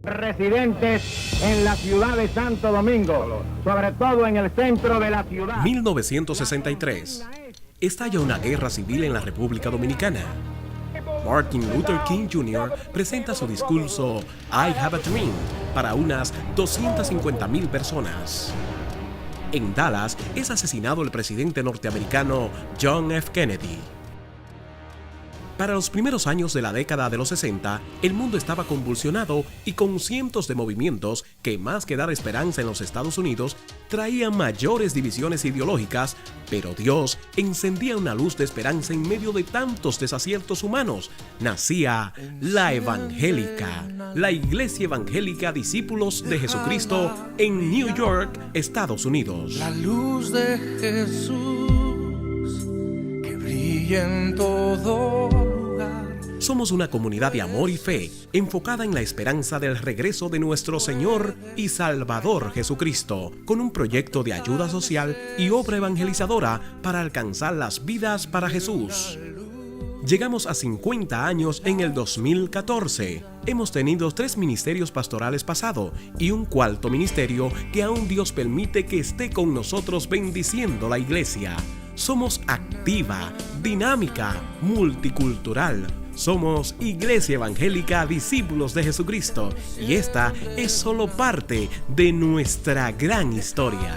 Residentes en la ciudad de Santo Domingo, sobre todo en el centro de la ciudad. 1963. Estalla una guerra civil en la República Dominicana. Martin Luther King Jr. presenta su discurso I Have a Dream para unas 250,000 personas. En Dallas es asesinado el presidente norteamericano John F. Kennedy. Para los primeros años de la década de los 60, el mundo estaba convulsionado y con cientos de movimientos que, más que dar esperanza en los Estados Unidos, traían mayores divisiones ideológicas, pero Dios encendía una luz de esperanza en medio de tantos desaciertos humanos. Nacía la Evangélica, la Iglesia Evangélica Discípulos de Jesucristo en New York, Estados Unidos. La luz de Jesús que brilla en todo lugar. Somos una comunidad de amor y fe, enfocada en la esperanza del regreso de nuestro Señor y Salvador Jesucristo, con un proyecto de ayuda social y obra evangelizadora para alcanzar las vidas para Jesús. Llegamos a 50 años en el 2014. Hemos tenido 3 ministerios pastorales pasados y un 4º ministerio que aún Dios permite que esté con nosotros bendiciendo la iglesia. Somos activa, dinámica, multicultural. Somos Iglesia Evangélica Discípulos de Jesucristo y esta es solo parte de nuestra gran historia.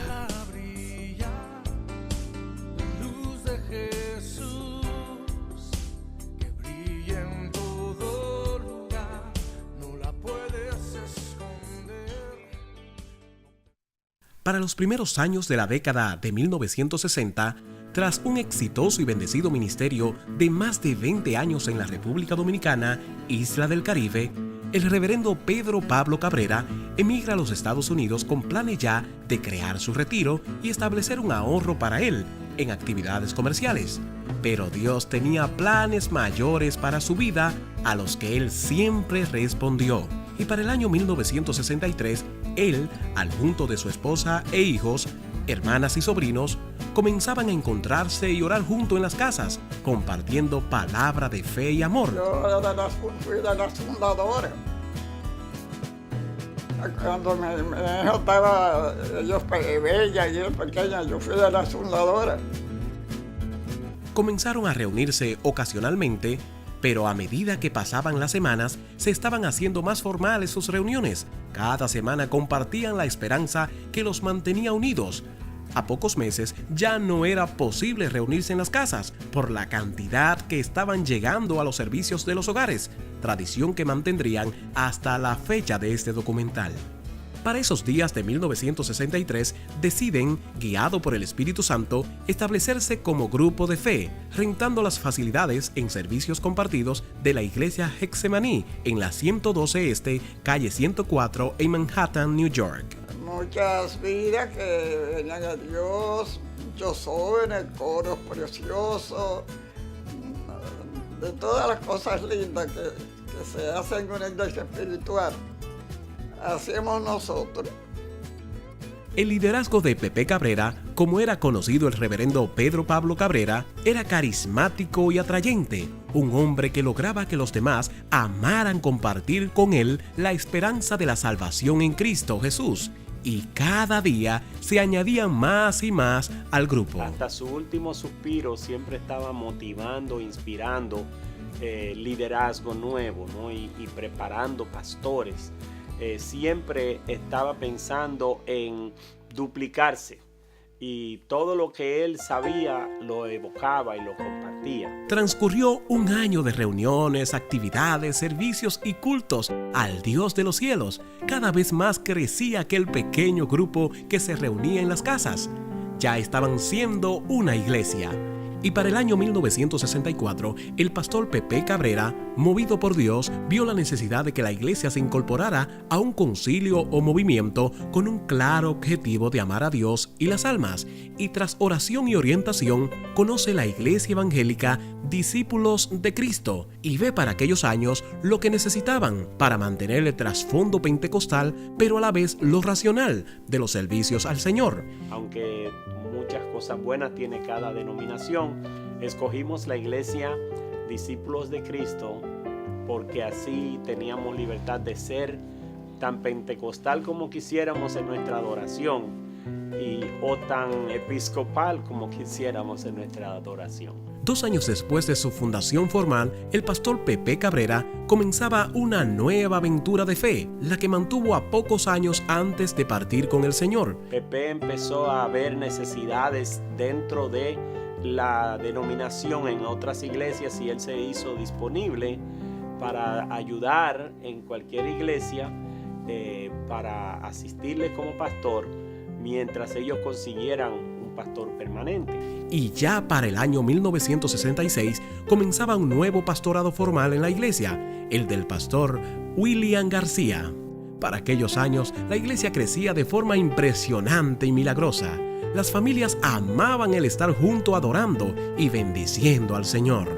Para los primeros años de la década de 1960, tras un exitoso y bendecido ministerio de más de 20 años en la República Dominicana, Isla del Caribe, el reverendo Pedro Pablo Cabrera emigra a los Estados Unidos con planes ya de crear su retiro y establecer un ahorro para él en actividades comerciales. Pero Dios tenía planes mayores para su vida a los que él siempre respondió. Y para el año 1963, él, al junto de su esposa e hijos, hermanas y sobrinos, comenzaban a encontrarse y orar juntos en las casas, compartiendo palabra de fe y amor. Yo fui de las fundadoras. Cuando mi hijo estaba, ellos bella y él pequeña, yo fui de las fundadoras. Comenzaron a reunirse ocasionalmente, pero a medida que pasaban las semanas, se estaban haciendo más formales sus reuniones. Cada semana compartían la esperanza que los mantenía unidos. A pocos meses ya no era posible reunirse en las casas por la cantidad que estaban llegando a los servicios de los hogares, tradición que mantendrían hasta la fecha de este documental. Para esos días de 1963, deciden, guiado por el Espíritu Santo, establecerse como grupo de fe, rentando las facilidades en servicios compartidos de la iglesia Getsemaní en la 112 Este, calle 104 en Manhattan, New York. Muchas vidas que venían a Dios, muchos jóvenes, coros preciosos, de todas las cosas lindas que se hacen en una iglesia espiritual. Hacemos nosotros. El liderazgo de Pepe Cabrera, como era conocido el reverendo Pedro Pablo Cabrera, era carismático y atrayente, un hombre que lograba que los demás amaran compartir con él la esperanza de la salvación en Cristo Jesús, y cada día se añadían más y más al grupo. Hasta su último suspiro siempre estaba motivando, inspirando liderazgo nuevo, ¿no? y preparando pastores. Siempre estaba pensando en duplicarse y todo lo que él sabía lo evocaba y lo compartía. Transcurrió un año de reuniones, actividades, servicios y cultos al Dios de los cielos. Cada vez más crecía aquel pequeño grupo que se reunía en las casas. Ya estaban siendo una iglesia. Y para el año 1964, el pastor Pepe Cabrera, movido por Dios, vio la necesidad de que la iglesia se incorporara a un concilio o movimiento con un claro objetivo de amar a Dios y las almas. Y tras oración y orientación, conoce la Iglesia Evangélica Discípulos de Cristo y ve para aquellos años lo que necesitaban para mantener el trasfondo pentecostal, pero a la vez lo racional de los servicios al Señor. Aunque muchas cosas buenas tiene cada denominación, escogimos la iglesia Discípulos de Cristo porque así teníamos libertad de ser tan pentecostal como quisiéramos en nuestra adoración o tan episcopal como quisiéramos en nuestra adoración. 2 años después de su fundación formal, el pastor Pepe Cabrera comenzaba una nueva aventura de fe, la que mantuvo a pocos años antes de partir con el Señor. Pepe empezó a ver necesidades dentro de la denominación en otras iglesias y él se hizo disponible para ayudar en cualquier iglesia, para asistirles como pastor mientras ellos consiguieran un pastor permanente. Y ya para el año 1966 comenzaba un nuevo pastorado formal en la iglesia, el del pastor William García. Para aquellos años, la iglesia crecía de forma impresionante y milagrosa. Las familias amaban el estar junto adorando y bendiciendo al Señor.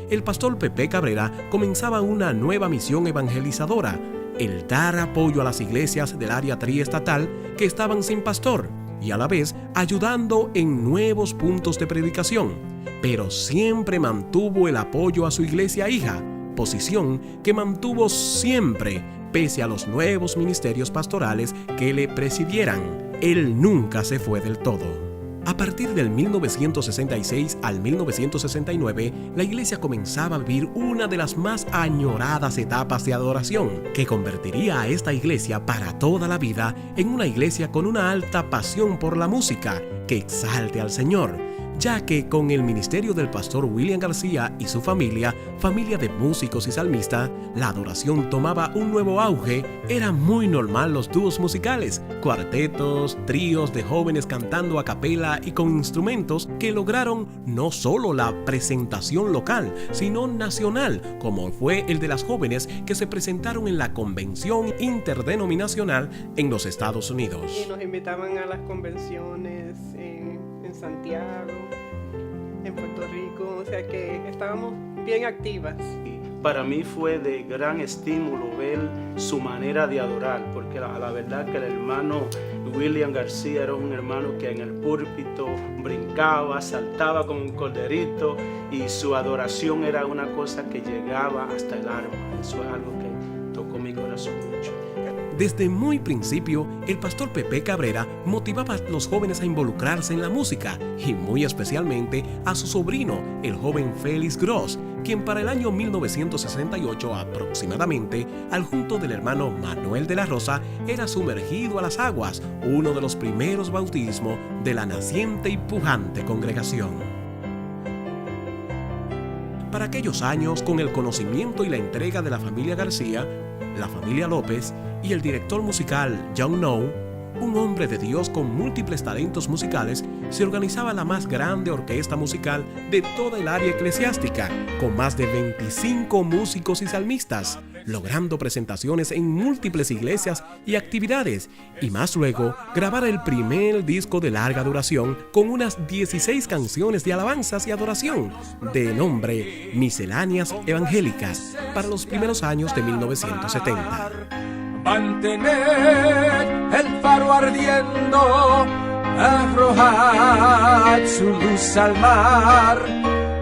El pastor Pepe Cabrera comenzaba una nueva misión evangelizadora, el dar apoyo a las iglesias del área triestatal que estaban sin pastor y a la vez ayudando en nuevos puntos de predicación, pero siempre mantuvo el apoyo a su iglesia hija, posición que mantuvo siempre pese a los nuevos ministerios pastorales que le presidieran. Él nunca se fue del todo. A partir del 1966 al 1969, la iglesia comenzaba a vivir una de las más añoradas etapas de adoración, que convertiría a esta iglesia para toda la vida en una iglesia con una alta pasión por la música, que exalte al Señor, ya que con el ministerio del pastor William García y su familia de músicos y salmistas, la adoración tomaba un nuevo auge. Era muy normal los dúos musicales, cuartetos, tríos de jóvenes cantando a capela y con instrumentos que lograron no solo la presentación local, sino nacional, como fue el de las jóvenes que se presentaron en la convención interdenominacional en los Estados Unidos. Y nos invitaban a las convenciones en Santiago, en Puerto Rico, o sea que estábamos bien activas. Para mí fue de gran estímulo ver su manera de adorar, porque a la verdad que el hermano William García era un hermano que en el púlpito brincaba, saltaba como un corderito y su adoración era una cosa que llegaba hasta el alma. Eso es algo que tocó mi corazón mucho. Desde muy principio, el pastor Pepe Cabrera motivaba a los jóvenes a involucrarse en la música y muy especialmente a su sobrino, el joven Félix Gross, quien para el año 1968 aproximadamente, al junto del hermano Manuel de la Rosa, era sumergido a las aguas, uno de los primeros bautismos de la naciente y pujante congregación. Para aquellos años, con el conocimiento y la entrega de la familia García, la familia López y el director musical John Noe, un hombre de Dios con múltiples talentos musicales, se organizaba la más grande orquesta musical de toda el área eclesiástica, con más de 25 músicos y salmistas, logrando presentaciones en múltiples iglesias y actividades, y más luego grabar el primer disco de larga duración con unas 16 canciones de alabanzas y adoración, de nombre Misceláneas Evangélicas, para los primeros años de 1970. Mantener el faro ardiendo, arrojad su luz al mar,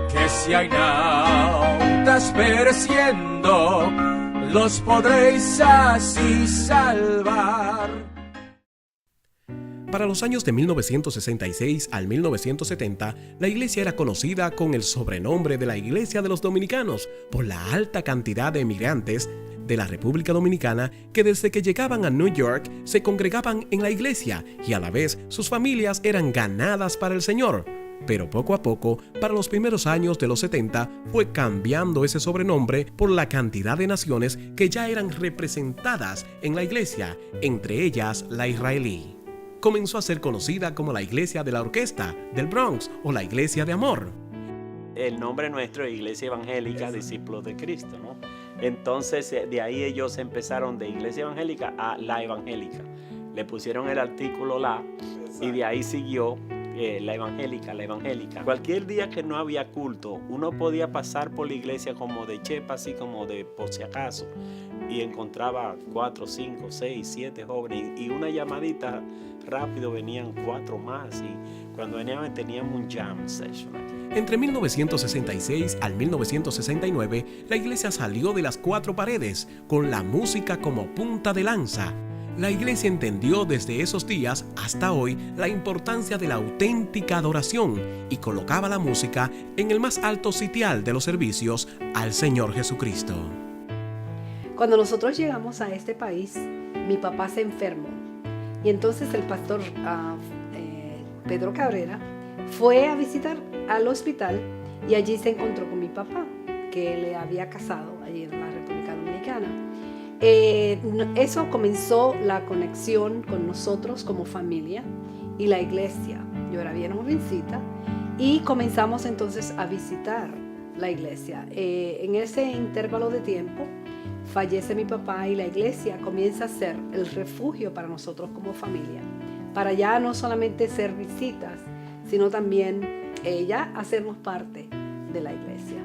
que si hay nautas pereciendo, los podréis así salvar. Para los años de 1966 al 1970, la iglesia era conocida con el sobrenombre de la Iglesia de los Dominicanos por la alta cantidad de emigrantes de la República Dominicana que desde que llegaban a New York se congregaban en la iglesia y a la vez sus familias eran ganadas para el Señor. Pero poco a poco, para los primeros años de los 70, fue cambiando ese sobrenombre por la cantidad de naciones que ya eran representadas en la iglesia, entre ellas la israelí. Comenzó a ser conocida como la Iglesia de la Orquesta del Bronx o la Iglesia de Amor. El nombre nuestro es Iglesia Evangélica Discípulos de Cristo, ¿no? Entonces de ahí ellos empezaron de Iglesia Evangélica a la Evangélica. Le pusieron el artículo la y de ahí siguió la evangélica. Cualquier día que no había culto, uno podía pasar por la iglesia como de chepa, así como de por si acaso, y encontraba 4, 5, 6, 7 jóvenes y una llamadita rápido venían 4 más y cuando venían teníamos un jam session aquí. Entre 1966 al 1969, la iglesia salió de las cuatro paredes, con la música como punta de lanza. La iglesia entendió desde esos días hasta hoy la importancia de la auténtica adoración y colocaba la música en el más alto sitial de los servicios al Señor Jesucristo. Cuando nosotros llegamos a este país, mi papá se enfermó y entonces el pastor Pedro Cabrera fue a visitar al hospital y allí se encontró con mi papá, que le había casado allí en la República Dominicana. Eso comenzó la conexión con nosotros como familia y la iglesia. Yo era bien jovencita y comenzamos entonces a visitar la iglesia. En ese intervalo de tiempo fallece mi papá y la iglesia comienza a ser el refugio para nosotros como familia, para ya no solamente ser visitas, sino también ya hacernos parte de la iglesia.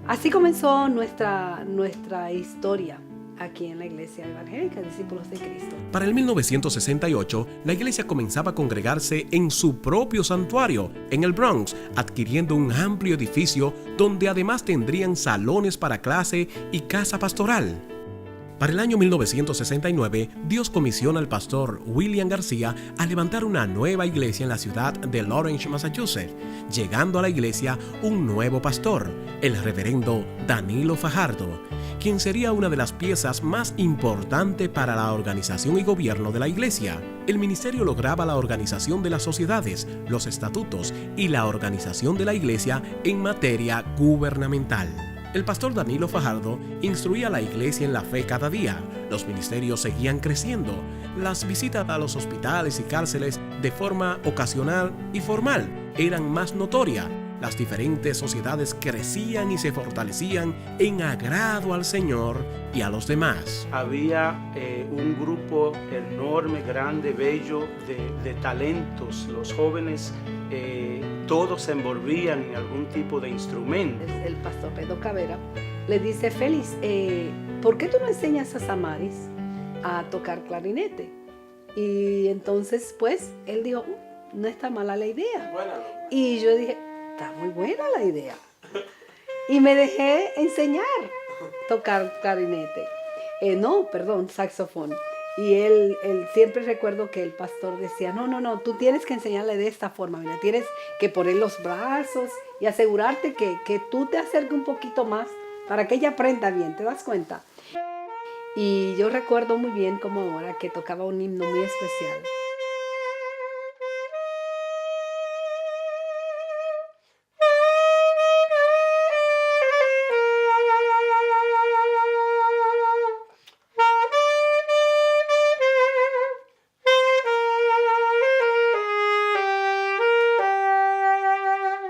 Así comenzó nuestra historia aquí en la Iglesia Evangélica Discípulos de Cristo. Para el 1968, la iglesia comenzaba a congregarse en su propio santuario, en el Bronx, adquiriendo un amplio edificio donde además tendrían salones para clase y casa pastoral. Para el año 1969, Dios comisiona al pastor William García a levantar una nueva iglesia en la ciudad de Lawrence, Massachusetts, llegando a la iglesia un nuevo pastor, el reverendo Danilo Fajardo, quien sería una de las piezas más importantes para la organización y gobierno de la iglesia. El ministerio lograba la organización de las sociedades, los estatutos y la organización de la iglesia en materia gubernamental. El pastor Danilo Fajardo instruía a la iglesia en la fe cada día. Los ministerios seguían creciendo. Las visitas a los hospitales y cárceles de forma ocasional y formal eran más notorias. Las diferentes sociedades crecían y se fortalecían en agrado al Señor y a los demás. Había un grupo enorme, grande, bello de talentos. Los jóvenes todos se envolvían en algún tipo de instrumento. El pastor Pedro Cabrera le dice: Félix, ¿por qué tú no enseñas a Samaris a tocar clarinete? Y entonces pues él dijo: no está mala la idea. Y yo dije: está muy buena la idea. Y me dejé enseñar a tocar clarinete. Saxofón. Y él siempre recuerdo que el pastor decía: no, tú tienes que enseñarle de esta forma. Mira, tienes que poner los brazos y asegurarte que tú te acerques un poquito más para que ella aprenda bien, ¿te das cuenta? Y yo recuerdo muy bien como ahora que tocaba un himno muy especial.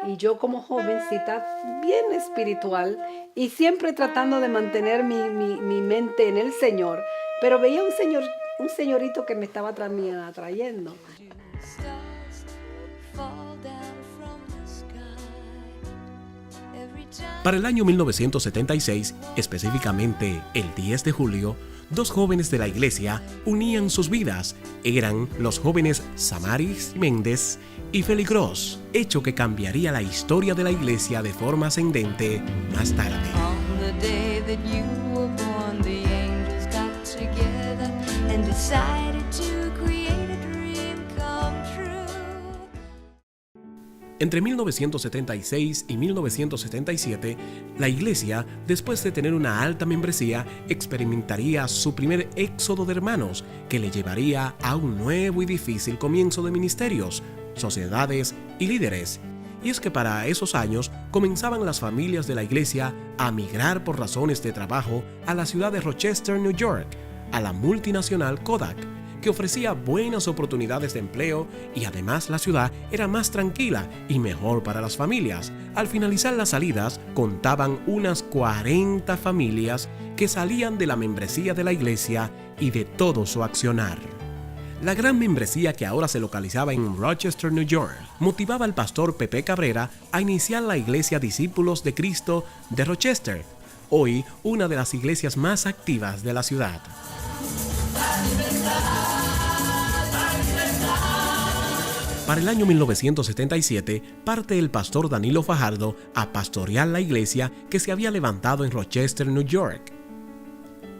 Y yo como jovencita, bien espiritual y siempre tratando de mantener mi mente en el Señor, pero veía un señorito que me estaba atrayendo. Para el año 1976, específicamente el 10 de julio, dos jóvenes de la iglesia unían sus vidas. Eran los jóvenes Samaris Méndez y Félix Gross, hecho que cambiaría la historia de la iglesia de forma ascendente más tarde. Entre 1976 y 1977, la iglesia, después de tener una alta membresía, experimentaría su primer éxodo de hermanos, que le llevaría a un nuevo y difícil comienzo de ministerios, sociedades y líderes. Y es que para esos años comenzaban las familias de la iglesia a migrar por razones de trabajo a la ciudad de Rochester, New York, a la multinacional Kodak, que ofrecía buenas oportunidades de empleo y además la ciudad era más tranquila y mejor para las familias. Al finalizar las salidas, contaban unas 40 familias que salían de la membresía de la iglesia y de todo su accionar. La gran membresía que ahora se localizaba en Rochester, New York, motivaba al pastor Pepe Cabrera a iniciar la iglesia Discípulos de Cristo de Rochester, hoy una de las iglesias más activas de la ciudad. Para Para el año 1977, parte el pastor Danilo Fajardo a pastorear la iglesia que se había levantado en Rochester, New York.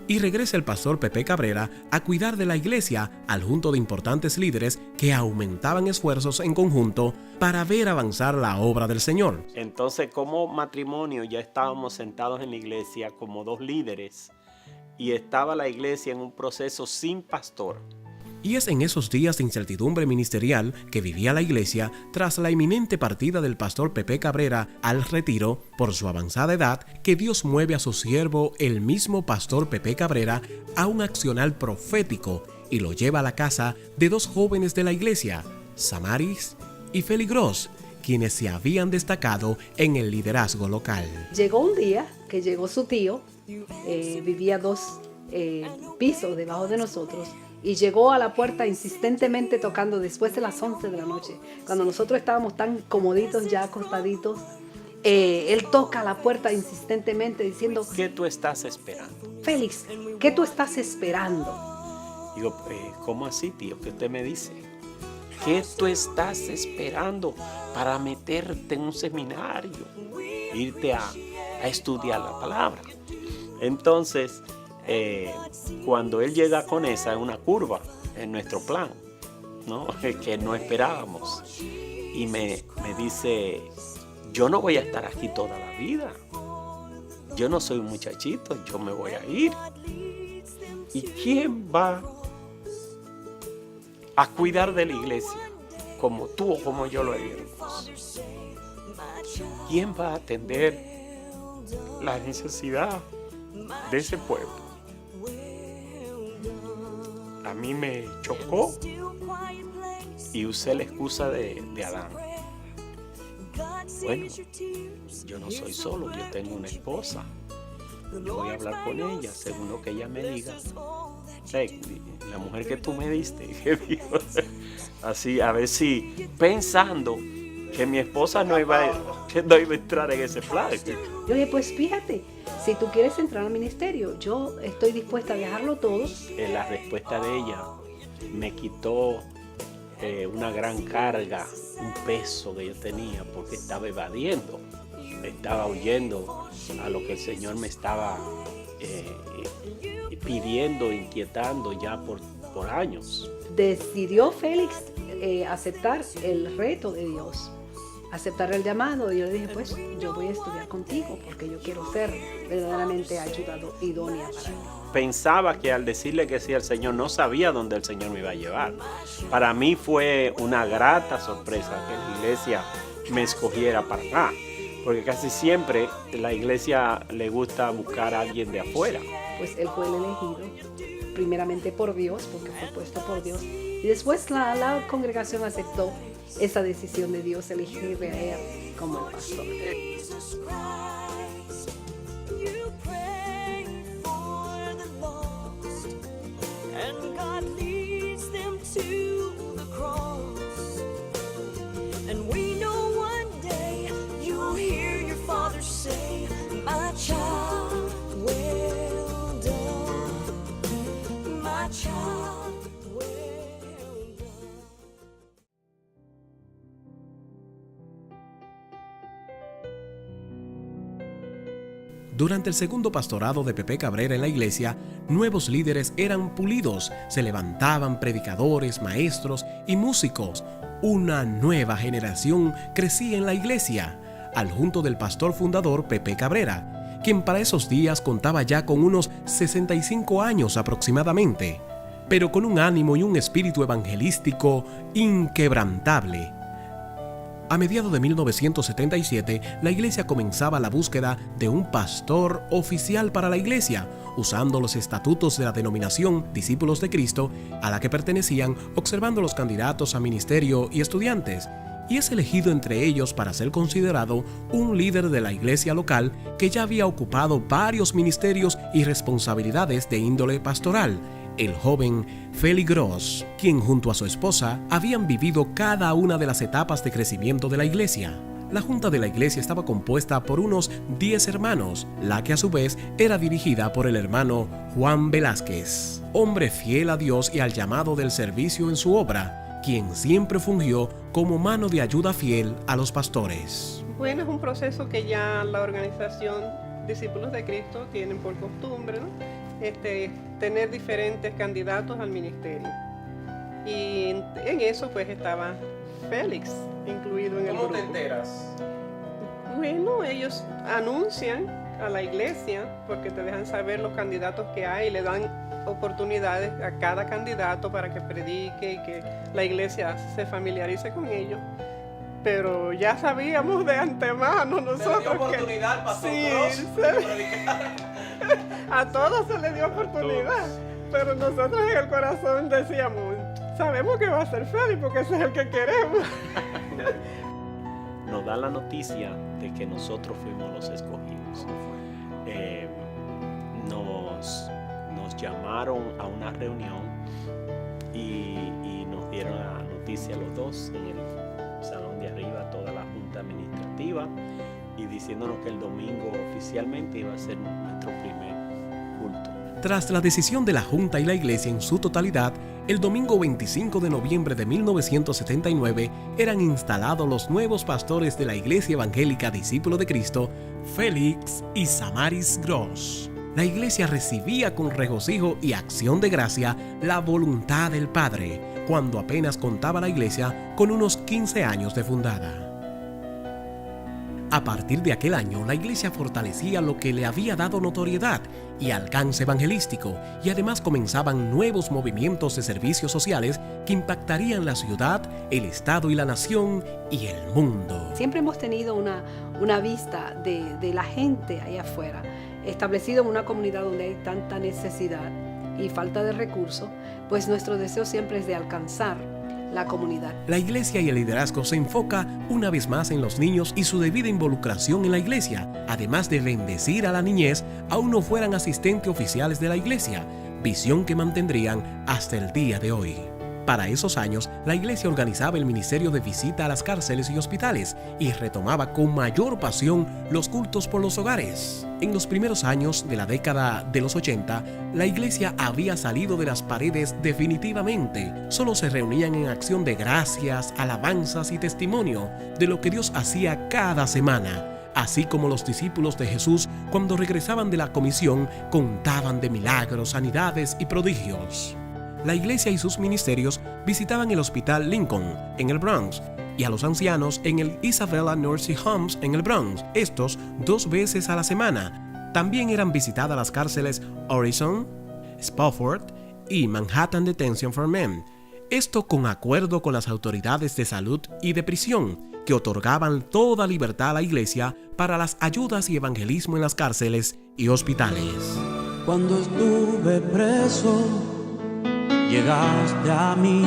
Y regresa el pastor Pepe Cabrera a cuidar de la iglesia al junto de importantes líderes que aumentaban esfuerzos en conjunto para ver avanzar la obra del Señor. Entonces, como matrimonio, ya estábamos sentados en la iglesia como 2 líderes y estaba la iglesia en un proceso sin pastor. Y es en esos días de incertidumbre ministerial que vivía la iglesia tras la inminente partida del pastor Pepe Cabrera al retiro por su avanzada edad que Dios mueve a su siervo, el mismo pastor Pepe Cabrera, a un accionar profético y lo lleva a la casa de 2 jóvenes de la iglesia, Samaris y Feli Gross, quienes se habían destacado en el liderazgo local. Llegó un día que llegó su tío, vivía 2 pisos debajo de nosotros, y llegó a la puerta insistentemente tocando después de las 11 de la noche, cuando nosotros estábamos tan comoditos ya acostaditos. Él toca la puerta insistentemente diciendo: ¿Qué tú estás esperando? Félix, ¿qué tú estás esperando? Digo, ¿cómo así, tío? ¿Qué usted me dice? ¿Qué tú estás esperando para meterte en un seminario? Irte a estudiar la palabra. Entonces, cuando él llega con esa, una curva en nuestro plan, ¿no? Que no esperábamos. Y me dice: yo no voy a estar aquí toda la vida. Yo no soy un muchachito, yo me voy a ir. ¿Y quién va a cuidar de la iglesia como tú o como yo lo haríamos? ¿Quién va a atender la necesidad de ese pueblo? A mí me chocó y usé la excusa de Adán. Bueno, yo no soy solo, yo tengo una esposa. Yo voy a hablar con ella según lo que ella me diga. La mujer que tú me diste, así, a ver si, pensando que mi esposa no iba a entrar en ese plan. Yo dije: pues fíjate, si tú quieres entrar al ministerio, yo estoy dispuesta a dejarlo todo. La respuesta de ella me quitó una gran carga, un peso que yo tenía, porque estaba evadiendo, estaba huyendo a lo que el Señor me estaba pidiendo, inquietando ya por años. Decidió Félix aceptar el reto de Dios, aceptar el llamado, y yo le dije: pues yo voy a estudiar contigo porque yo quiero ser verdaderamente ayudado, idónea para ti. Pensaba que al decirle que sí al Señor no sabía dónde el Señor me iba a llevar. Para mí fue una grata sorpresa que la iglesia me escogiera para acá, porque casi siempre la iglesia le gusta buscar a alguien de afuera. Pues él fue el elegido primeramente por Dios, porque fue puesto por Dios, y después la congregación aceptó esa decisión de Dios, elegirle a él como el pastor. Durante el segundo pastorado de Pepe Cabrera en la iglesia, nuevos líderes eran pulidos, se levantaban predicadores, maestros y músicos. Una nueva generación crecía en la iglesia, al junto del pastor fundador Pepe Cabrera, quien para esos días contaba ya con unos 65 años aproximadamente, pero con un ánimo y un espíritu evangelístico inquebrantable. A mediados de 1977, la iglesia comenzaba la búsqueda de un pastor oficial para la iglesia, usando los estatutos de la denominación Discípulos de Cristo a la que pertenecían, observando los candidatos a ministerio y estudiantes, y es elegido entre ellos para ser considerado un líder de la iglesia local que ya había ocupado varios ministerios y responsabilidades de índole pastoral, el joven Feli Gross, quien junto a su esposa habían vivido cada una de las etapas de crecimiento de la iglesia. La junta de la iglesia estaba compuesta por unos 10 hermanos, la que a su vez era dirigida por el hermano Juan Velázquez, hombre fiel a Dios y al llamado del servicio en su obra, quien siempre fungió como mano de ayuda fiel a los pastores. Bueno, es un proceso que ya la organización Discípulos de Cristo tienen por costumbre, ¿no? Tener diferentes candidatos al ministerio. Y en eso pues estaba Félix incluido en el grupo. ¿Cómo te enteras? Bueno, ellos anuncian a la iglesia porque te dejan saber los candidatos que hay y le dan oportunidades a cada candidato para que predique y que la iglesia se familiarice con ellos. Pero ya sabíamos de antemano nosotros ¿Se le dio oportunidad, Pastor sí, a todos se les dio oportunidad, pero nosotros en el corazón decíamos, sabemos que va a ser Félix porque ese es el que queremos. Nos da la noticia de que nosotros fuimos los escogidos. Nos llamaron a una reunión y nos dieron la noticia a los dos en el salón de arriba, toda la junta administrativa, y diciéndonos que el domingo oficialmente iba a ser nuestro primer culto. Tras la decisión de la Junta y la Iglesia en su totalidad, el domingo 25 de noviembre de 1979 eran instalados los nuevos pastores de la Iglesia Evangélica Discípulo de Cristo, Félix y Samaris Gross. La Iglesia recibía con regocijo y acción de gracia la voluntad del Padre, cuando apenas contaba la Iglesia con unos 15 años de fundada. A partir de aquel año, la Iglesia fortalecía lo que le había dado notoriedad y alcance evangelístico, y además comenzaban nuevos movimientos de servicios sociales que impactarían la ciudad, el Estado y la nación y el mundo. Siempre hemos tenido una vista de la gente allá afuera, establecido en una comunidad donde hay tanta necesidad y falta de recursos, pues nuestro deseo siempre es de alcanzar la comunidad. La iglesia y el liderazgo se enfoca una vez más en los niños y su debida involucración en la iglesia, además de bendecir a la niñez, aún no fueran asistentes oficiales de la iglesia, visión que mantendrían hasta el día de hoy. Para esos años, la iglesia organizaba el ministerio de visita a las cárceles y hospitales y retomaba con mayor pasión los cultos por los hogares. En los primeros años de la década de los 80, la iglesia había salido de las paredes definitivamente. Solo se reunían en acción de gracias, alabanzas y testimonio de lo que Dios hacía cada semana. Así como los discípulos de Jesús, cuando regresaban de la comisión, contaban de milagros, sanidades y prodigios. La iglesia y sus ministerios visitaban el Hospital Lincoln en el Bronx y a los ancianos en el Isabella Nursing Homes en el Bronx, estos 2 veces a la semana. También eran visitadas las cárceles Horizon, Spofford y Manhattan Detention for Men. Esto con acuerdo con las autoridades de salud y de prisión, que otorgaban toda libertad a la iglesia para las ayudas y evangelismo en las cárceles y hospitales. Cuando estuve preso, llegaste a mí.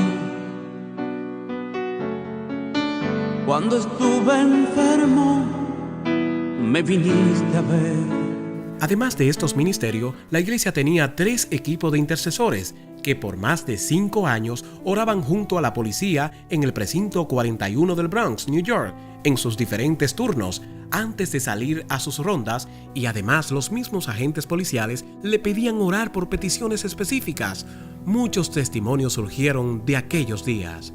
Cuando estuve enfermo, me viniste a ver. Además de estos ministerios, la iglesia tenía 3 equipos de intercesores que por más de 5 años oraban junto a la policía en el precinto 41 del Bronx, New York, en sus diferentes turnos, antes de salir a sus rondas, y además los mismos agentes policiales le pedían orar por peticiones específicas. Muchos testimonios surgieron de aquellos días.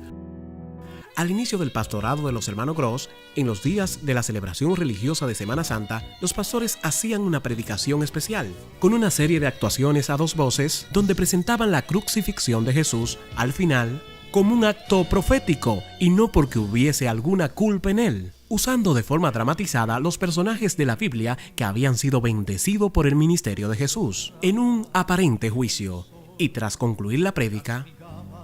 Al inicio del pastorado de los hermanos Gross, en los días de la celebración religiosa de Semana Santa, los pastores hacían una predicación especial, con una serie de actuaciones a 2 voces, donde presentaban la crucifixión de Jesús al final como un acto profético y no porque hubiese alguna culpa en él, usando de forma dramatizada los personajes de la Biblia que habían sido bendecidos por el ministerio de Jesús, en un aparente juicio. Y tras concluir la prédica,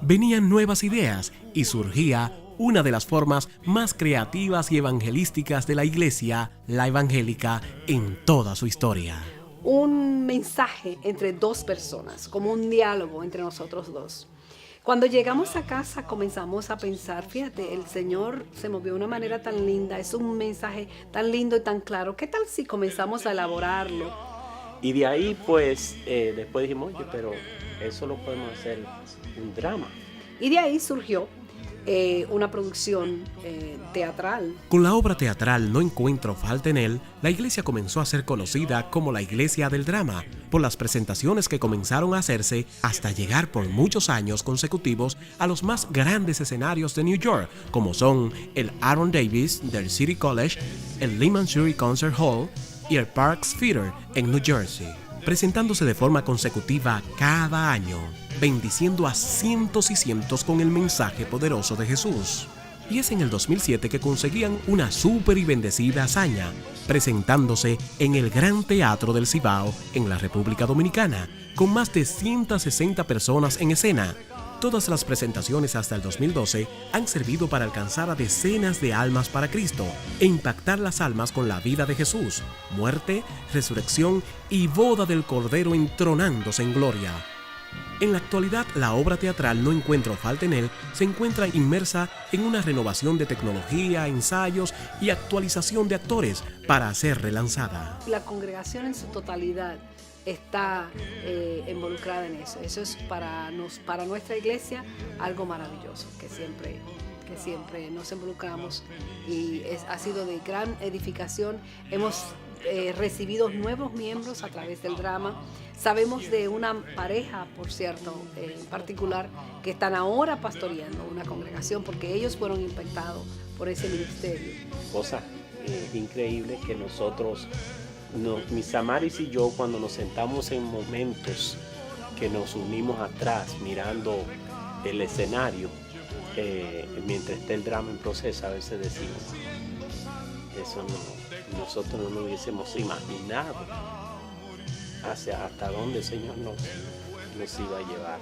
venían nuevas ideas y surgía una de las formas más creativas y evangelísticas de la iglesia, la evangélica, en toda su historia. Un mensaje entre 2 personas, como un diálogo entre nosotros 2. Cuando llegamos a casa comenzamos a pensar, fíjate, el Señor se movió de una manera tan linda, es un mensaje tan lindo y tan claro. ¿Qué tal si comenzamos a elaborarlo? Y de ahí pues después dijimos, oye, pero eso lo podemos hacer un drama. Y de ahí surgió una producción teatral. Con la obra teatral No encuentro falta en él, la iglesia comenzó a ser conocida como la Iglesia del Drama, por las presentaciones que comenzaron a hacerse hasta llegar por muchos años consecutivos a los más grandes escenarios de New York, como son el Aaron Davis del City College, el Lehman Surrey Concert Hall y el Parks Theater en New Jersey, presentándose de forma consecutiva cada año, bendiciendo a cientos y cientos con el mensaje poderoso de Jesús. Y es en el 2007 que conseguían una súper y bendecida hazaña, presentándose en el Gran Teatro del Cibao en la República Dominicana, con más de 160 personas en escena. Todas las presentaciones hasta el 2012 han servido para alcanzar a decenas de almas para Cristo e impactar las almas con la vida de Jesús, muerte, resurrección y boda del Cordero entronándose en gloria. En la actualidad, la obra teatral No encuentro falta en él se encuentra inmersa en una renovación de tecnología, ensayos y actualización de actores para ser relanzada. La congregación en su totalidad está involucrada en eso. Eso es para nuestra iglesia algo maravilloso, que siempre nos involucramos y ha sido de gran edificación. Hemos recibido nuevos miembros a través del drama. Sabemos de una pareja, por cierto, en particular, que están ahora pastoreando una congregación porque ellos fueron impactados por ese ministerio. Cosa increíble que nosotros, mis Amaris y yo, cuando nos sentamos en momentos que nos unimos atrás mirando el escenario, mientras está el drama en proceso, a veces decimos, eso nosotros no lo hubiésemos imaginado hasta dónde el Señor nos iba a llevar.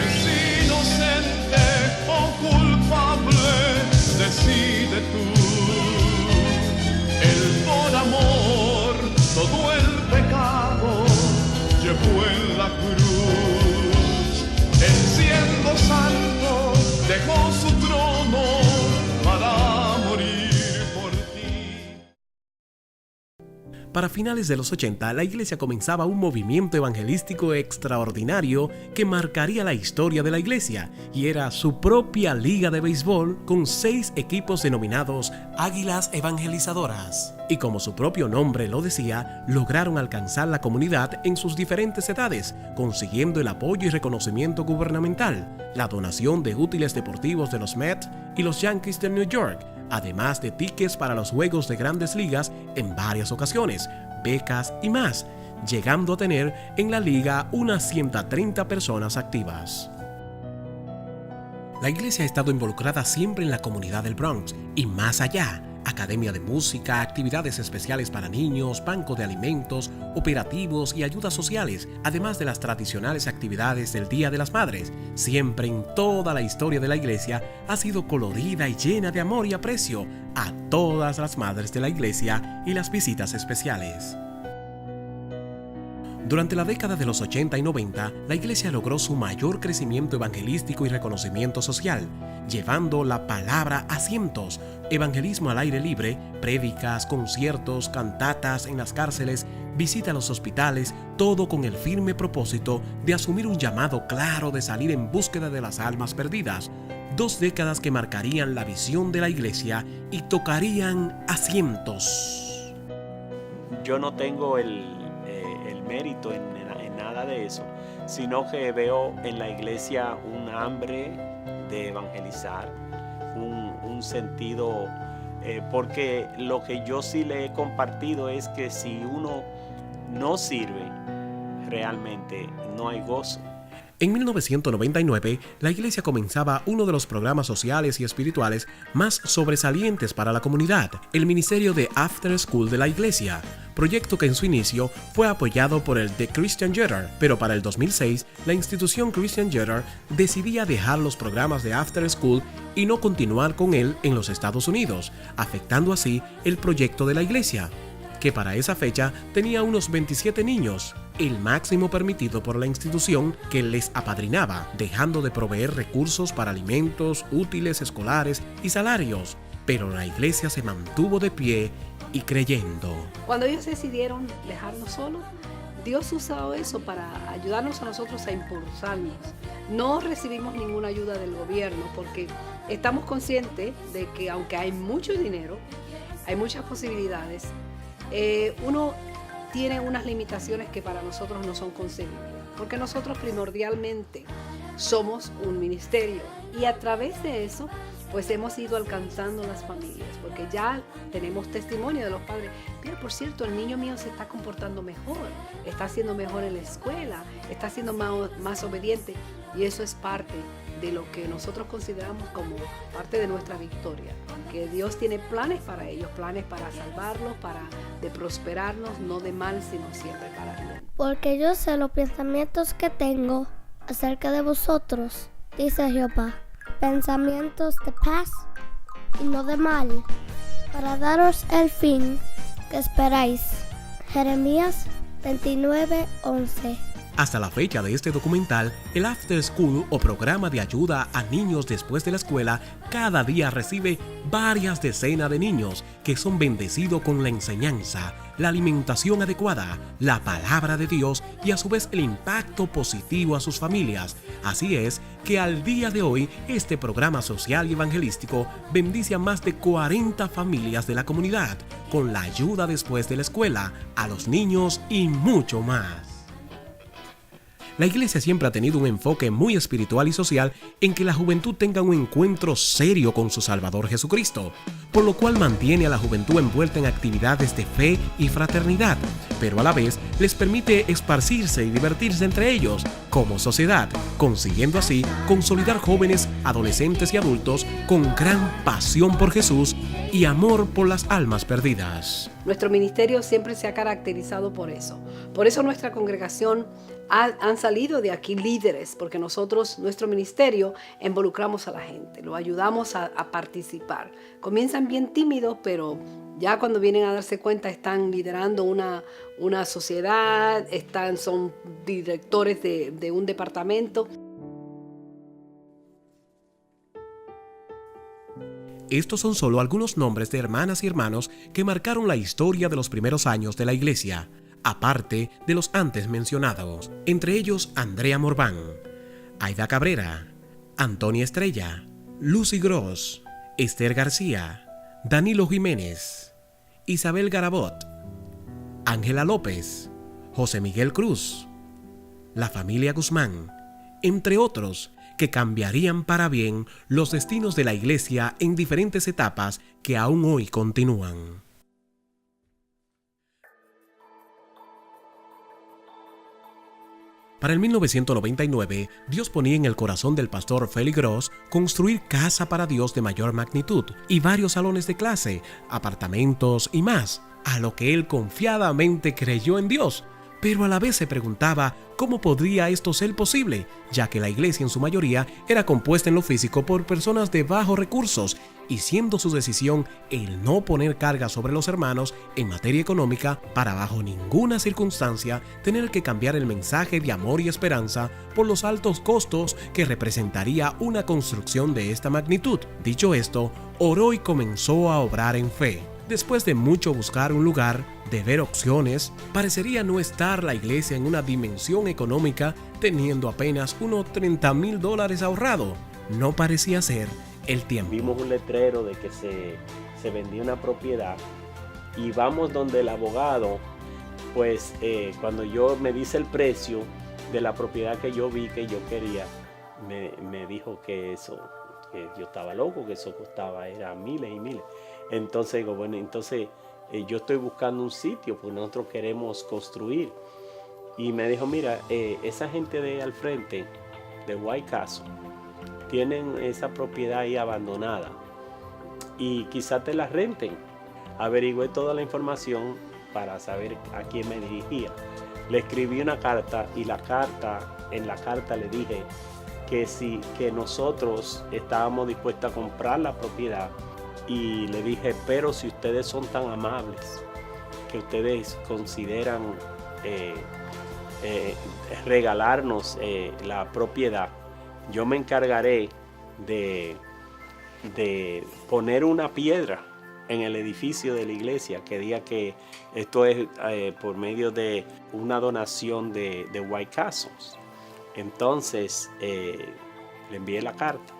Es inocente o culpable, decide tú. Él por amor todo el pecado llevó en la cruz. Él siendo santo dejó su trono para morir por ti. Para finales de los 80, la iglesia comenzaba un movimiento evangelístico extraordinario que marcaría la historia de la iglesia, y era su propia liga de béisbol con 6 equipos denominados Águilas Evangelizadoras. Y como su propio nombre lo decía, lograron alcanzar la comunidad en sus diferentes edades, consiguiendo el apoyo y reconocimiento gubernamental, la donación de útiles deportivos de los Mets y los Yankees de New York, además de tickets para los juegos de grandes ligas en varias ocasiones, becas y más, llegando a tener en la liga unas 130 personas activas. La iglesia ha estado involucrada siempre en la comunidad del Bronx y más allá. Academia de música, actividades especiales para niños, banco de alimentos, operativos y ayudas sociales, además de las tradicionales actividades del Día de las Madres. Siempre en toda la historia de la iglesia ha sido colorida y llena de amor y aprecio a todas las madres de la iglesia y las visitas especiales. Durante la década de los 80 y 90, la iglesia logró su mayor crecimiento evangelístico y reconocimiento social, llevando la palabra a cientos, evangelismo al aire libre, prédicas, conciertos, cantatas en las cárceles, visita a los hospitales, todo con el firme propósito de asumir un llamado claro de salir en búsqueda de las almas perdidas. 2 décadas que marcarían la visión de la iglesia y tocarían a cientos. Yo no tengo el mérito en nada de eso, sino que veo en la iglesia un hambre de evangelizar, un sentido, porque lo que yo sí le he compartido es que si uno no sirve, realmente no hay gozo. En 1999, la iglesia comenzaba uno de los programas sociales y espirituales más sobresalientes para la comunidad, el Ministerio de After School de la iglesia, proyecto que en su inicio fue apoyado por el The Christian Yetter, pero para el 2006, la institución Christian Yetter decidía dejar los programas de After School y no continuar con él en los Estados Unidos, afectando así el proyecto de la iglesia, que para esa fecha tenía unos 27 niños, el máximo permitido por la institución que les apadrinaba, dejando de proveer recursos para alimentos, útiles escolares y salarios. Pero la iglesia se mantuvo de pie y creyendo. Cuando ellos decidieron dejarnos solos, Dios ha usado eso para ayudarnos a nosotros a impulsarnos. No recibimos ninguna ayuda del gobierno porque estamos conscientes de que aunque hay mucho dinero, hay muchas posibilidades, uno tiene unas limitaciones que para nosotros no son concebibles, porque nosotros primordialmente somos un ministerio y a través de eso pues hemos ido alcanzando las familias, porque ya tenemos testimonio de los padres. Mira, por cierto, el niño mío se está comportando mejor, está haciendo mejor en la escuela, está siendo más obediente, y eso es parte de lo que nosotros consideramos como parte de nuestra victoria, que Dios tiene planes para ellos, planes para salvarlos, de prosperarnos, no de mal, sino siempre para bien. Porque yo sé los pensamientos que tengo acerca de vosotros, dice Jehová, pensamientos de paz y no de mal, para daros el fin que esperáis. Jeremías 29:11. Hasta la fecha de este documental, el After School o programa de ayuda a niños después de la escuela cada día recibe varias decenas de niños que son bendecidos con la enseñanza, la alimentación adecuada, la palabra de Dios y a su vez el impacto positivo a sus familias. Así es que al día de hoy este programa social y evangelístico bendice a más de 40 familias de la comunidad con la ayuda después de la escuela, a los niños y mucho más. La iglesia siempre ha tenido un enfoque muy espiritual y social en que la juventud tenga un encuentro serio con su Salvador Jesucristo, por lo cual mantiene a la juventud envuelta en actividades de fe y fraternidad, pero a la vez les permite esparcirse y divertirse entre ellos como sociedad, consiguiendo así consolidar jóvenes, adolescentes y adultos con gran pasión por Jesús y amor por las almas perdidas. Nuestro ministerio siempre se ha caracterizado por eso. Por eso nuestra congregación han salido de aquí líderes, porque nosotros, nuestro ministerio, involucramos a la gente, lo ayudamos a participar. Comienzan bien tímidos, pero ya cuando vienen a darse cuenta están liderando una sociedad, son directores de un departamento. Estos son solo algunos nombres de hermanas y hermanos que marcaron la historia de los primeros años de la iglesia, aparte de los antes mencionados, entre ellos Andrea Morván, Aida Cabrera, Antonia Estrella, Lucy Gross, Esther García, Danilo Jiménez, Isabel Garabot, Ángela López, José Miguel Cruz, la familia Guzmán, entre otros que cambiarían para bien los destinos de la iglesia en diferentes etapas que aún hoy continúan. Para el 1999, Dios ponía en el corazón del pastor Félix Gross construir casa para Dios de mayor magnitud y varios salones de clase, apartamentos y más, a lo que él confiadamente creyó en Dios, pero a la vez se preguntaba cómo podría esto ser posible, ya que la iglesia en su mayoría era compuesta en lo físico por personas de bajos recursos, y siendo su decisión el no poner carga sobre los hermanos en materia económica para bajo ninguna circunstancia tener que cambiar el mensaje de amor y esperanza por los altos costos que representaría una construcción de esta magnitud. Dicho esto, oró y comenzó a obrar en fe. Después de mucho buscar un lugar, de ver opciones, parecería no estar la iglesia en una dimensión económica teniendo apenas unos $30,000 ahorrado. No parecía ser el tiempo. Vimos un letrero de que se vendía una propiedad y vamos donde el abogado, pues cuando yo me dice el precio de la propiedad que yo vi que yo quería, me dijo que yo estaba loco, que eso costaba, era miles y miles. Entonces digo, bueno, yo estoy buscando un sitio porque nosotros queremos construir. Y me dijo, mira, esa gente de al frente, de White Castle, tienen esa propiedad ahí abandonada y quizás te la renten. Averigüé toda la información para saber a quién me dirigía. Le escribí una carta y en la carta le dije que nosotros estábamos dispuestos a comprar la propiedad. Y le dije, pero si ustedes son tan amables que ustedes consideran regalarnos la propiedad, yo me encargaré de poner una piedra en el edificio de la iglesia que diga que esto es por medio de una donación de White Castles. Entonces le envié la carta.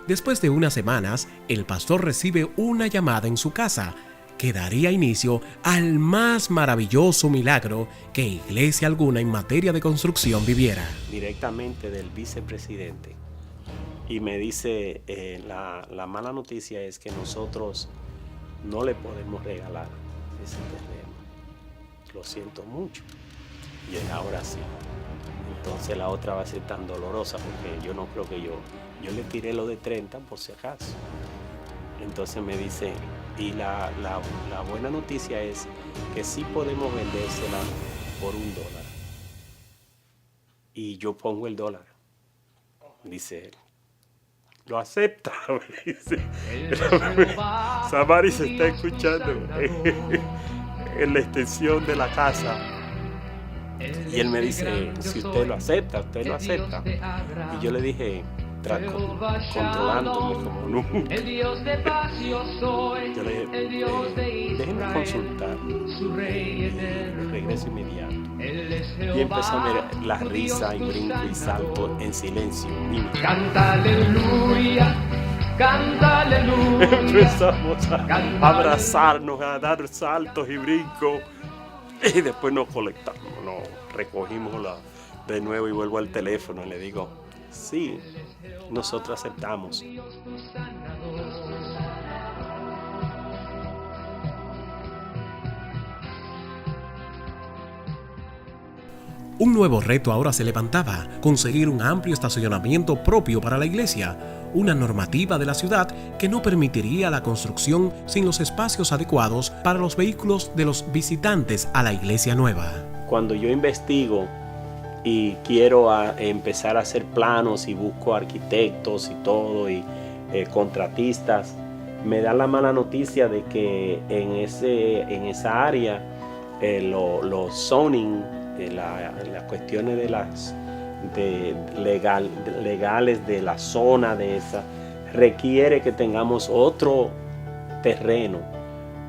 Después de unas semanas, el pastor recibe una llamada en su casa que daría inicio al más maravilloso milagro que iglesia alguna en materia de construcción viviera. Directamente del vicepresidente. Y me dice, la mala noticia es que nosotros no le podemos regalar ese terreno. Lo siento mucho. Y ahora sí. Entonces la otra va a ser tan dolorosa porque yo no creo que yo le tiré lo de 30 por si acaso. Entonces me dice, y la buena noticia es que sí podemos vendérsela por $1. Y yo pongo el $1. Dice él. Lo acepta, me dice. Samari se está escuchando en la extensión de la casa. Y él me dice, si usted lo acepta, usted lo acepta. Y yo le dije, controlándome como nunca. Yo le dije, déjenme consultar. Regreso inmediato. Y empezó a ver la risa y brinco y salto en silencio. Canta aleluya, canta aleluya. Empezamos a abrazarnos, a dar saltos y brincos. Y después nos colectamos, nos recogimos de nuevo y vuelvo al teléfono y le digo, sí, nosotros aceptamos. Un nuevo reto ahora se levantaba, conseguir un amplio estacionamiento propio para la iglesia, una normativa de la ciudad que no permitiría la construcción sin los espacios adecuados para los vehículos de los visitantes a la iglesia nueva. Cuando yo investigo y quiero empezar a hacer planos y busco arquitectos y todo y contratistas, me da la mala noticia de que en esa área los zoning, las cuestiones legales de la zona de esa, requiere que tengamos otro terreno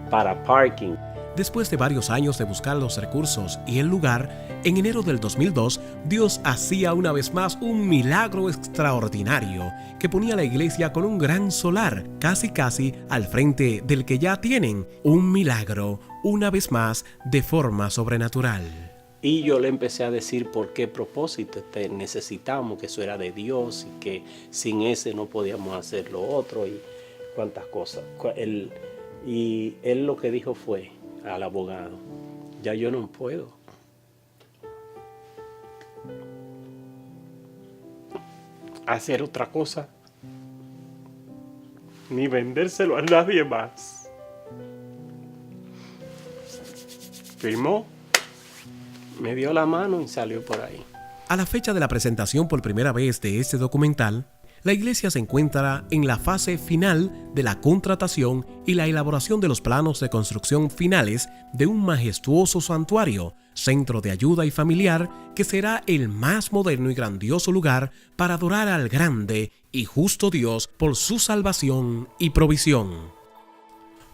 para parking. Después de varios años de buscar los recursos y el lugar, en enero del 2002, Dios hacía una vez más un milagro extraordinario que ponía la iglesia con un gran solar, casi al frente del que ya tienen. Un milagro, una vez más, de forma sobrenatural. Y yo le empecé a decir por qué propósito necesitamos, que eso era de Dios y que sin ese no podíamos hacer lo otro y cuántas cosas. Y él lo que dijo fue al abogado, ya yo no puedo. Hacer otra cosa, ni vendérselo a nadie más. Firmó. Me dio la mano y salió por ahí. A la fecha de la presentación por primera vez de este documental, la iglesia se encuentra en la fase final de la contratación y la elaboración de los planos de construcción finales de un majestuoso santuario, centro de ayuda y familiar que será el más moderno y grandioso lugar para adorar al grande y justo Dios por su salvación y provisión.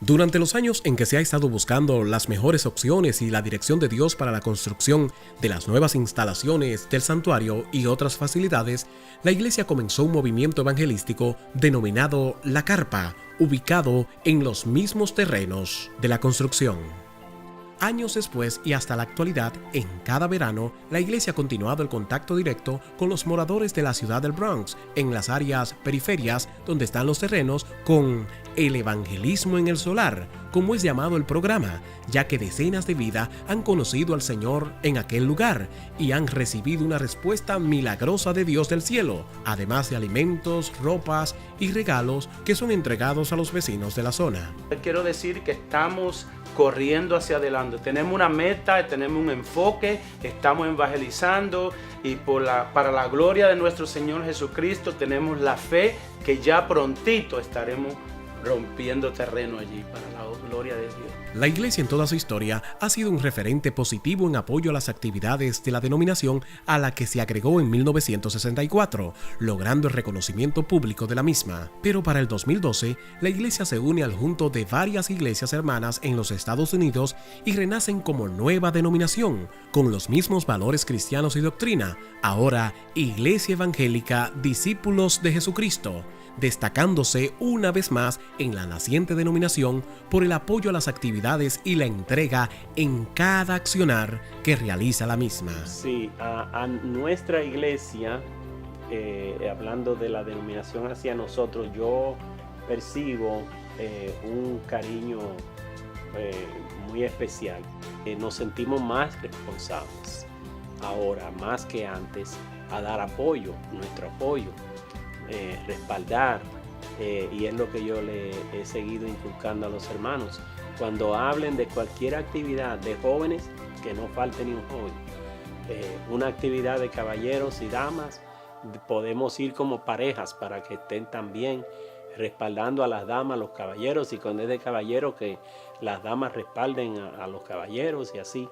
Durante los años en que se ha estado buscando las mejores opciones y la dirección de Dios para la construcción de las nuevas instalaciones del santuario y otras facilidades, la iglesia comenzó un movimiento evangelístico denominado La Carpa, ubicado en los mismos terrenos de la construcción. Años después y hasta la actualidad, en cada verano, la iglesia ha continuado el contacto directo con los moradores de la ciudad del Bronx, en las áreas periferias donde están los terrenos, con el evangelismo en el solar, como es llamado el programa, ya que decenas de vidas han conocido al Señor en aquel lugar y han recibido una respuesta milagrosa de Dios del cielo, además de alimentos, ropas y regalos que son entregados a los vecinos de la zona. Quiero decir que estamos corriendo hacia adelante, tenemos una meta, tenemos un enfoque, estamos evangelizando y para la gloria de nuestro Señor Jesucristo tenemos la fe que ya prontito estaremos rompiendo terreno allí para la gloria de Dios. La iglesia en toda su historia ha sido un referente positivo en apoyo a las actividades de la denominación a la que se agregó en 1964, logrando el reconocimiento público de la misma. Pero para el 2012, la iglesia se une al junto de varias iglesias hermanas en los Estados Unidos y renacen como nueva denominación, con los mismos valores cristianos y doctrina, ahora Iglesia Evangélica Discípulos de Jesucristo, destacándose una vez más en la naciente denominación por el apoyo a las actividades y la entrega en cada accionar que realiza la misma. Sí, a nuestra iglesia, hablando de la denominación hacia nosotros, yo percibo un cariño muy especial. Nos sentimos más responsables ahora, más que antes, a dar apoyo, nuestro apoyo. Respaldar, y es lo que yo le he seguido inculcando a los hermanos. Cuando hablen de cualquier actividad de jóvenes, que no falte ni un joven. Una actividad de caballeros y damas, podemos ir como parejas para que estén también respaldando a las damas, a los caballeros, y cuando es de caballero que las damas respalden a los caballeros y así.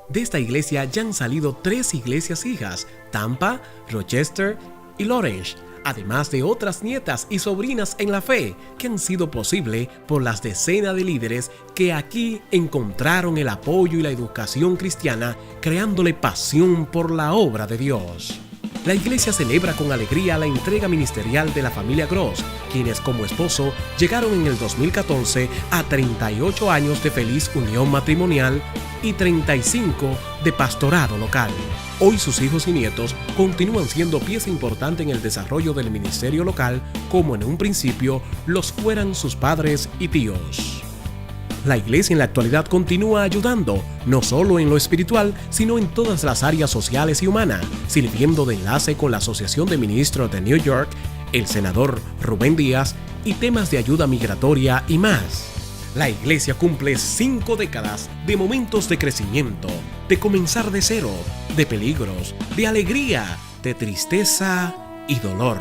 De esta iglesia ya han salido 3 iglesias hijas: Tampa, Rochester y Lawrence, además de otras nietas y sobrinas en la fe que han sido posible por las decenas de líderes que aquí encontraron el apoyo y la educación cristiana, creándole pasión por la obra de Dios. La iglesia celebra con alegría la entrega ministerial de la familia Gross, quienes como esposo llegaron en el 2014 a 38 años de feliz unión matrimonial y 35 de pastorado local. Hoy sus hijos y nietos continúan siendo pieza importante en el desarrollo del ministerio local, como en un principio los fueran sus padres y tíos. La iglesia en la actualidad continúa ayudando, no solo en lo espiritual, sino en todas las áreas sociales y humanas, sirviendo de enlace con la Asociación de Ministros de New York, el senador Rubén Díaz y temas de ayuda migratoria y más. La iglesia cumple 5 décadas de momentos de crecimiento, de comenzar de cero, de peligros, de alegría, de tristeza y dolor.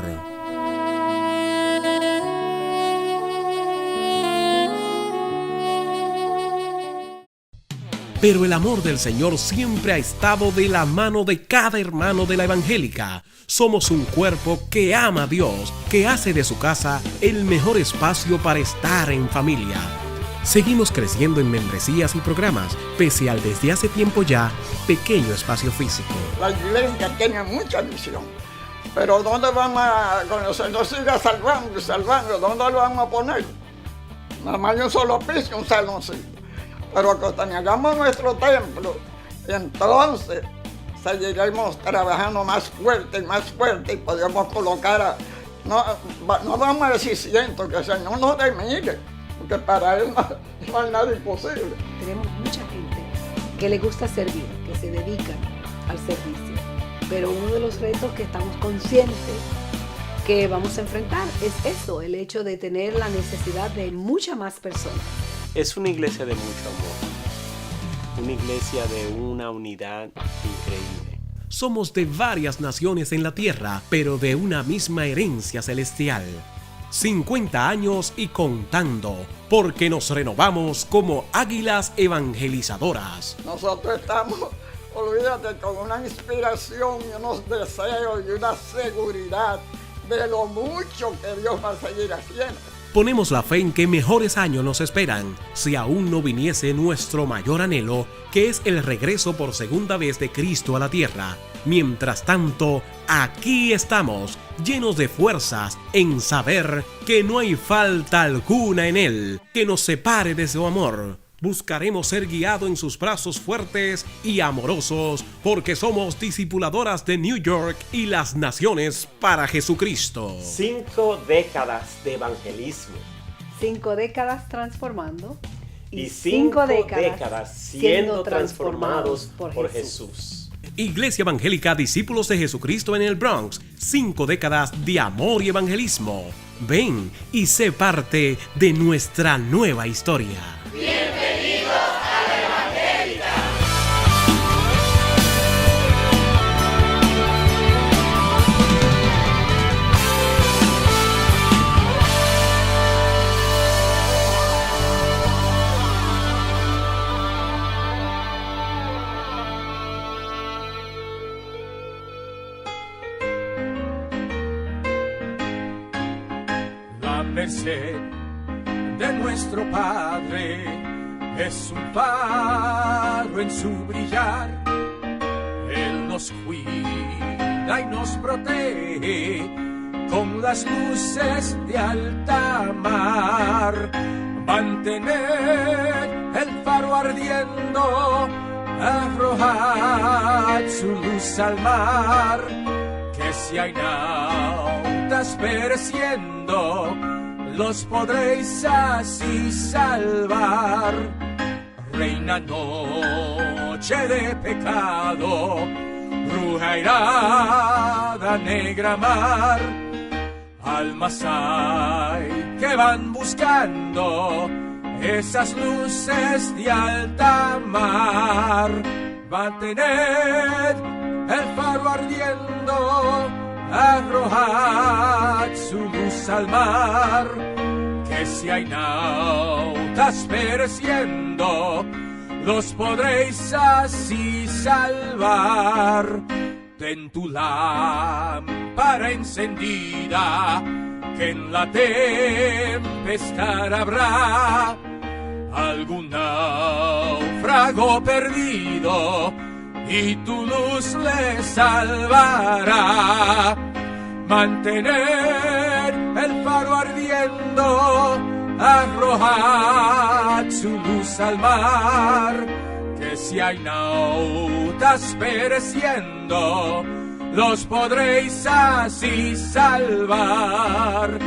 Pero el amor del Señor siempre ha estado de la mano de cada hermano de la evangélica. Somos un cuerpo que ama a Dios, que hace de su casa el mejor espacio para estar en familia. Seguimos creciendo en membresías y programas, pese al desde hace tiempo ya pequeño espacio físico. La iglesia tiene mucha misión, pero ¿dónde vamos a, cuando se nos siga salvando, dónde lo vamos a poner? Nada más un solo piso, un saloncito. Pero cuando tengamos nuestro templo, entonces seguiremos trabajando más fuerte y podemos colocar no vamos a decir 100, que el Señor nos dé 1000, porque para Él no hay nada imposible. Tenemos mucha gente que le gusta servir, que se dedican al servicio, pero uno de los retos que estamos conscientes que vamos a enfrentar es eso, el hecho de tener la necesidad de muchas más personas. Es una iglesia de mucho amor, una iglesia de una unidad increíble. Somos de varias naciones en la tierra, pero de una misma herencia celestial. 50 años y contando, porque nos renovamos como águilas evangelizadoras. Nosotros estamos, olvídate, con una inspiración y unos deseos y una seguridad de lo mucho que Dios va a seguir haciendo. Ponemos la fe en que mejores años nos esperan, si aún no viniese nuestro mayor anhelo, que es el regreso por segunda vez de Cristo a la tierra. Mientras tanto, aquí estamos, llenos de fuerzas, en saber que no hay falta alguna en Él que nos separe de su amor. Buscaremos ser guiados en sus brazos fuertes y amorosos, porque somos discipuladoras de New York y las naciones para Jesucristo. 5 décadas de evangelismo. 5 décadas transformando. Y 5 décadas siendo transformados por Jesús. Iglesia Evangélica Discípulos de Jesucristo en el Bronx. 5 décadas de amor y evangelismo. Ven y sé parte de nuestra nueva historia. Bienvenidos a la Evangélica. merced de nuestro Padre, es un faro en su brillar. Él nos cuida y nos protege con las luces de alta mar. Mantened el faro ardiendo, arrojad su luz al mar, que si hay nautas pereciendo, los podréis así salvar. Reina noche de pecado, bruja airada, negra mar, almas hay que van buscando esas luces de alta mar. Mantened el faro ardiendo, arrojad su luz al mar, que si hay nautas pereciendo, los podréis así salvar. Ten tu lámpara encendida, que en la tempestad habrá algún náufrago perdido y tu luz le salvará. Mantener el faro ardiendo, arrojad su luz al mar, que si hay nautas pereciendo, los podréis así salvar.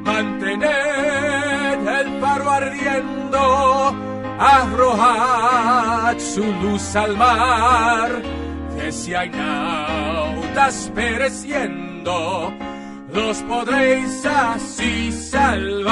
Mantened el faro ardiendo, arrojad su luz al mar, que si hay nautas pereciendo, los podréis así salvar.